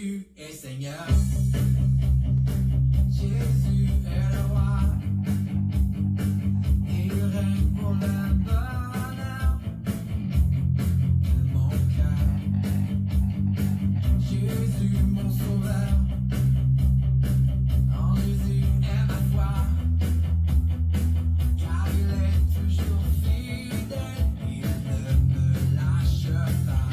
Jésus est Seigneur. Jésus est le roi. Il règne pour le bonheur de mon cœur. Jésus mon sauveur. En Jésus est ma foi. Car il est toujours fidèle. Il ne me lâche pas.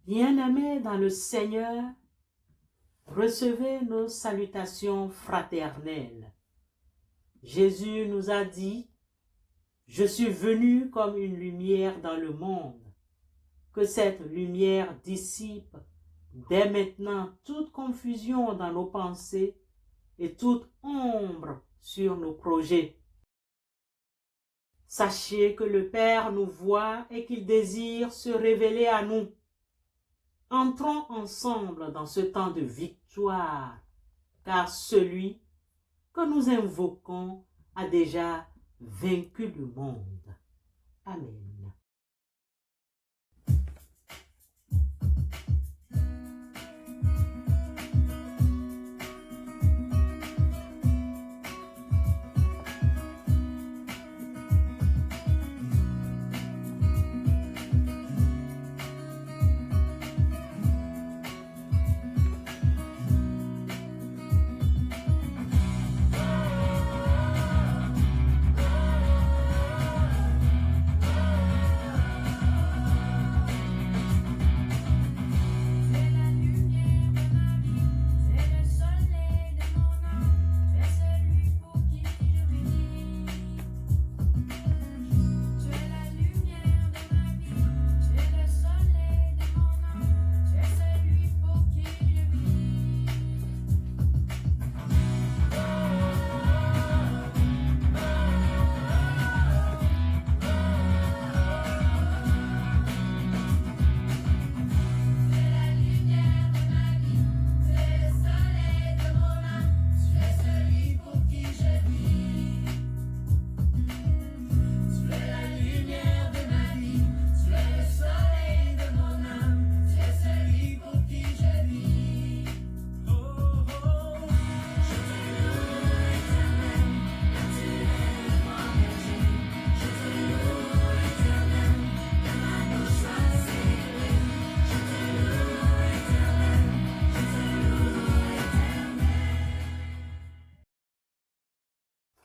Bien-aimés dans le Seigneur, recevez nos salutations fraternelles. Jésus nous a dit, « Je suis venu comme une lumière dans le monde. » Que cette lumière dissipe dès maintenant toute confusion dans nos pensées et toute ombre sur nos projets. Sachez que le Père nous voit et qu'il désire se révéler à nous. Entrons ensemble dans ce temps de victoire, car celui que nous invoquons a déjà vaincu le monde. Amen.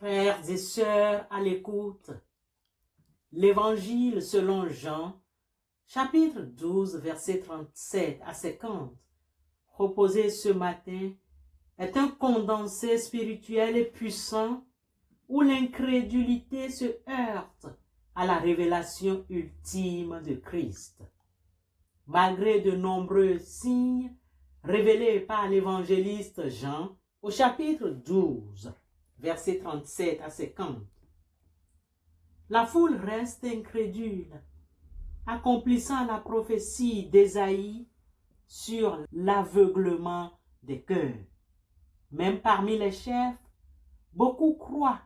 Frères et sœurs à l'écoute, l'Évangile selon Jean, chapitre 12, versets 37 à 50, proposé ce matin, est un condensé spirituel et puissant où l'incrédulité se heurte à la révélation ultime de Christ. Malgré de nombreux signes révélés par l'évangéliste Jean au chapitre 12, versets 37 à 50. La foule reste incrédule, accomplissant la prophétie d'Ésaïe sur l'aveuglement des cœurs. Même parmi les chefs, beaucoup croient,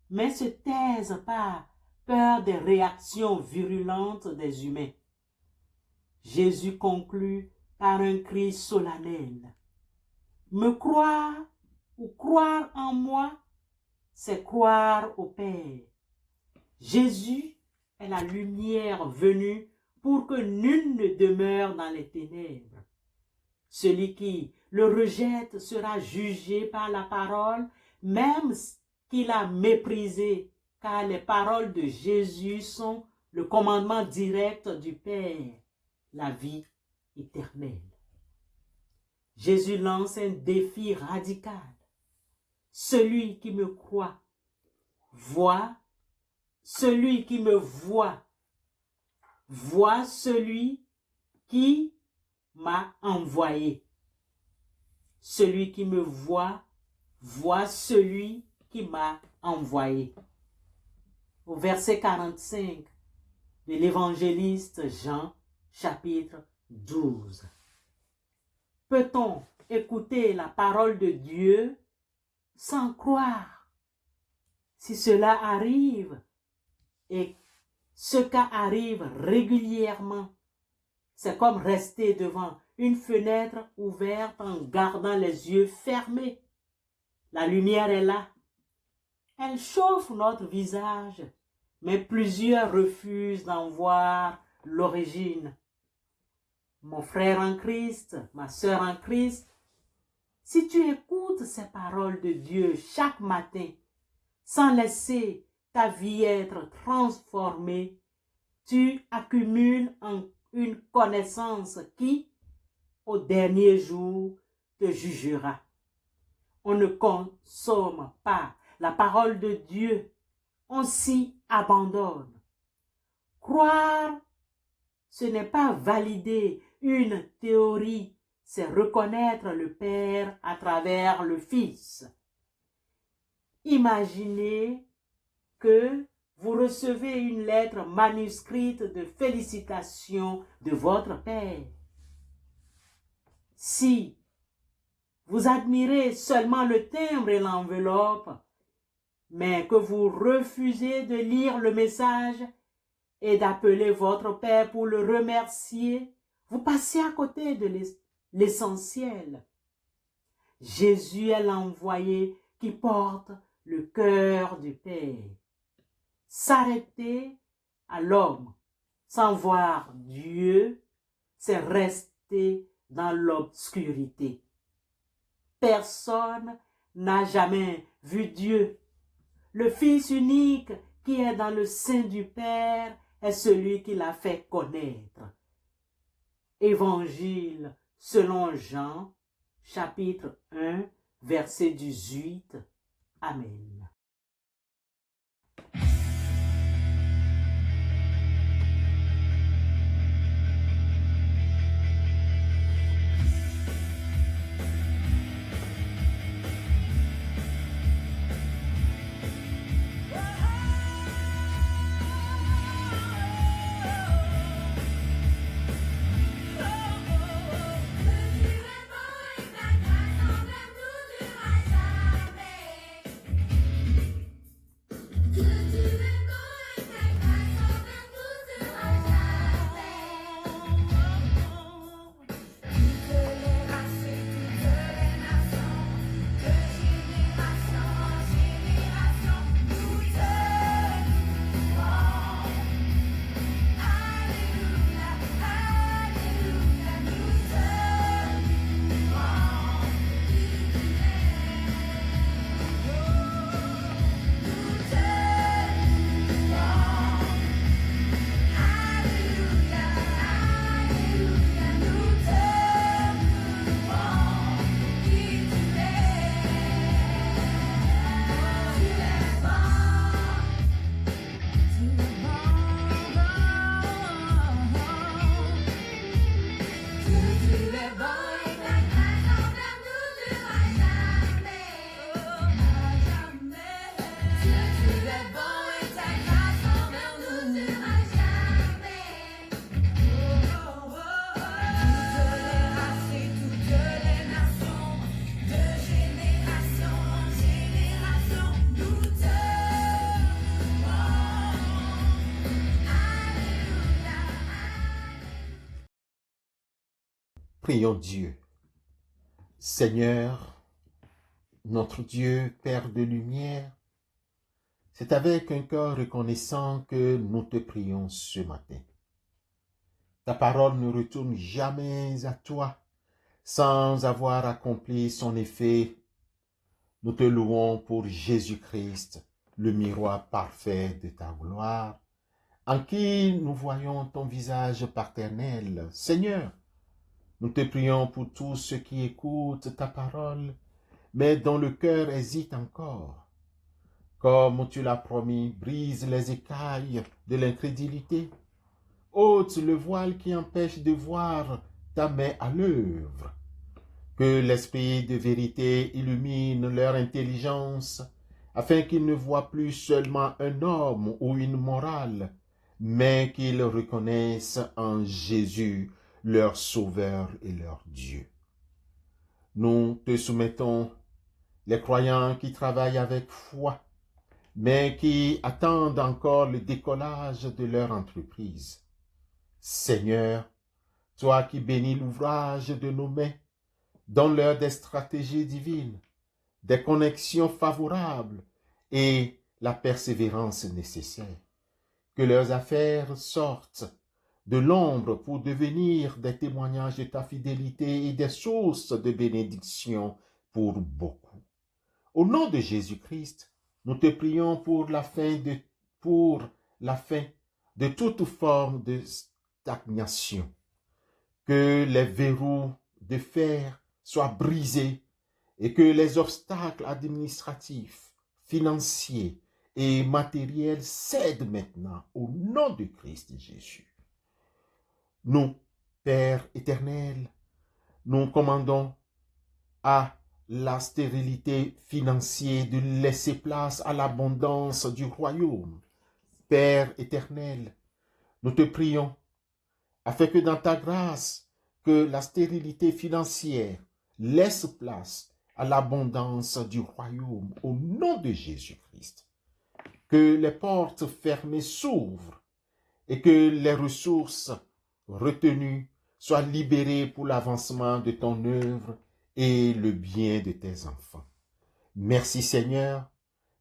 mais se taisent par peur des réactions virulentes des humains. Jésus conclut par un cri solennel. Me croire ou croire en moi, c'est croire au Père. Jésus est la lumière venue pour que nul ne demeure dans les ténèbres. Celui qui le rejette sera jugé par la parole, même qu'il a méprisé, car les paroles de Jésus sont le commandement direct du Père, la vie éternelle. Jésus lance un défi radical. Celui qui me croit, voit, celui qui me voit, voit celui qui m'a envoyé. Celui qui me voit, voit celui qui m'a envoyé. Au verset 45 de l'évangéliste Jean, chapitre 12. Peut-on écouter la parole de Dieu sans croire? Si cela arrive, et ce cas arrive régulièrement, c'est comme rester devant une fenêtre ouverte en gardant les yeux fermés. La lumière est là. Elle chauffe notre visage, mais plusieurs refusent d'en voir l'origine. Mon frère en Christ, ma sœur en Christ, si tu écoutes ces paroles de Dieu chaque matin, sans laisser ta vie être transformée, tu accumules une connaissance qui, au dernier jour, te jugera. On ne consomme pas la parole de Dieu, on s'y abandonne. Croire, ce n'est pas valider une théorie, c'est reconnaître le Père à travers le Fils. Imaginez que vous recevez une lettre manuscrite de félicitations de votre Père. Si vous admirez seulement le timbre et l'enveloppe, mais que vous refusez de lire le message et d'appeler votre Père pour le remercier, vous passez à côté de l'essentiel. Jésus est l'envoyé qui porte le cœur du Père. S'arrêter à l'homme sans voir Dieu, c'est rester dans l'obscurité. Personne n'a jamais vu Dieu. Le Fils unique qui est dans le sein du Père est celui qui l'a fait connaître. Évangile selon Jean, chapitre 1, verset 18. Amen. Prions Dieu. Seigneur, notre Dieu, Père de lumière, c'est avec un cœur reconnaissant que nous te prions ce matin. Ta parole ne retourne jamais à toi sans avoir accompli son effet Nous te louons pour Jésus-Christ, le miroir parfait de ta gloire, en qui nous voyons ton visage paternel. Seigneur, nous te prions pour tous ceux qui écoutent ta parole, mais dont le cœur hésite encore. Comme tu l'as promis, brise les écailles de l'incrédulité, ôte le voile qui empêche de voir ta main à l'œuvre. Que l'esprit de vérité illumine leur intelligence, afin qu'ils ne voient plus seulement un homme ou une morale, mais qu'ils reconnaissent en Jésus leur Sauveur et leur Dieu. Nous te soumettons les croyants qui travaillent avec foi, mais qui attendent encore le décollage de leur entreprise. Seigneur, toi qui bénis l'ouvrage de nos mains, donne-leur des stratégies divines, des connexions favorables et la persévérance nécessaire. Que leurs affaires sortent de l'ombre pour devenir des témoignages de ta fidélité et des sources de bénédiction pour beaucoup. Au nom de Jésus-Christ, nous te prions pour la fin de toute forme de stagnation. Que les verrous de fer soient brisés et que les obstacles administratifs, financiers et matériels cèdent maintenant au nom de Christ Jésus. Nous, Père éternel, nous commandons à la stérilité financière de laisser place à l'abondance du royaume. Père éternel, nous te prions afin que dans ta grâce, que la stérilité financière laisse place à l'abondance du royaume au nom de Jésus-Christ. Que les portes fermées s'ouvrent et que les ressources retenues soient libérées pour l'avancement de ton œuvre et le bien de tes enfants. Merci Seigneur,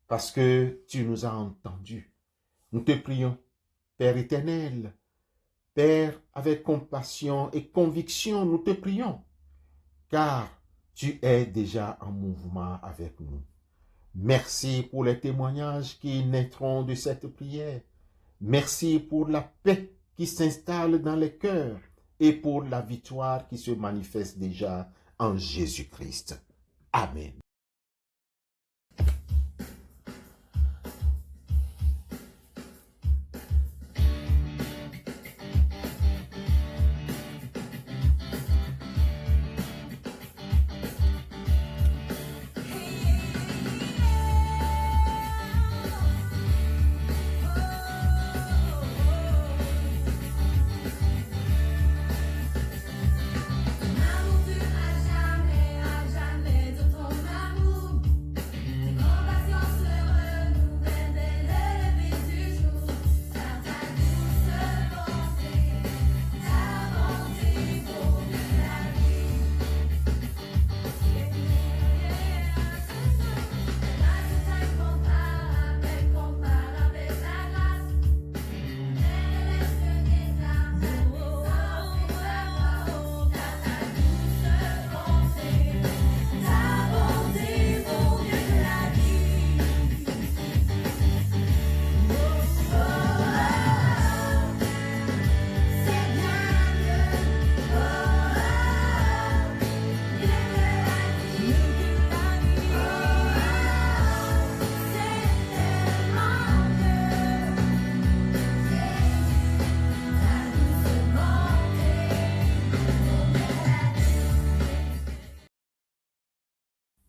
parce que tu nous as entendus. Nous te prions, Père éternel, Père, avec compassion et conviction, nous te prions, car tu es déjà en mouvement avec nous. Merci pour les témoignages qui naîtront de cette prière. Merci pour la paix qui s'installe dans les cœurs et pour la victoire qui se manifeste déjà en Jésus-Christ. Amen.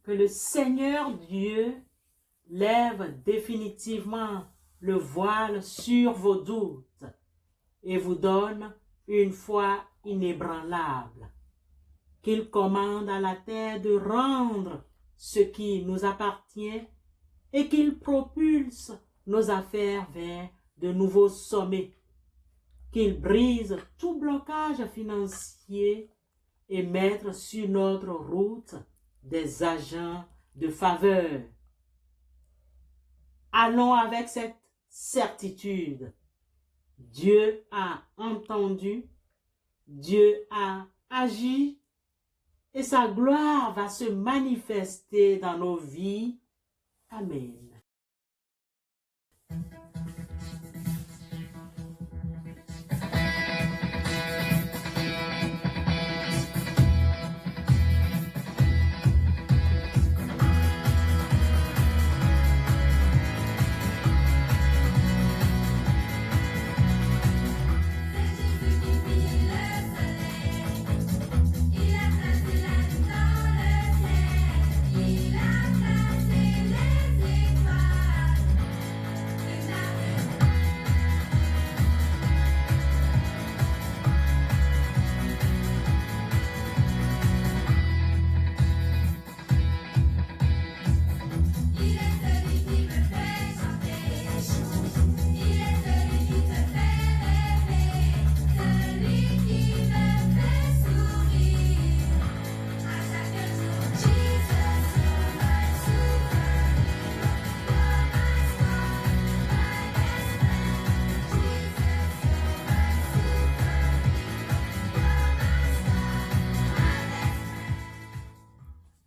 Que le Seigneur Dieu lève définitivement le voile sur vos doutes et vous donne une foi inébranlable. Qu'il commande à la terre de rendre ce qui nous appartient et qu'il propulse nos affaires vers de nouveaux sommets. Qu'il brise tout blocage financier et mette sur notre route des agents de faveur. Allons avec cette certitude. Dieu a entendu, Dieu a agi et sa gloire va se manifester dans nos vies. Amen.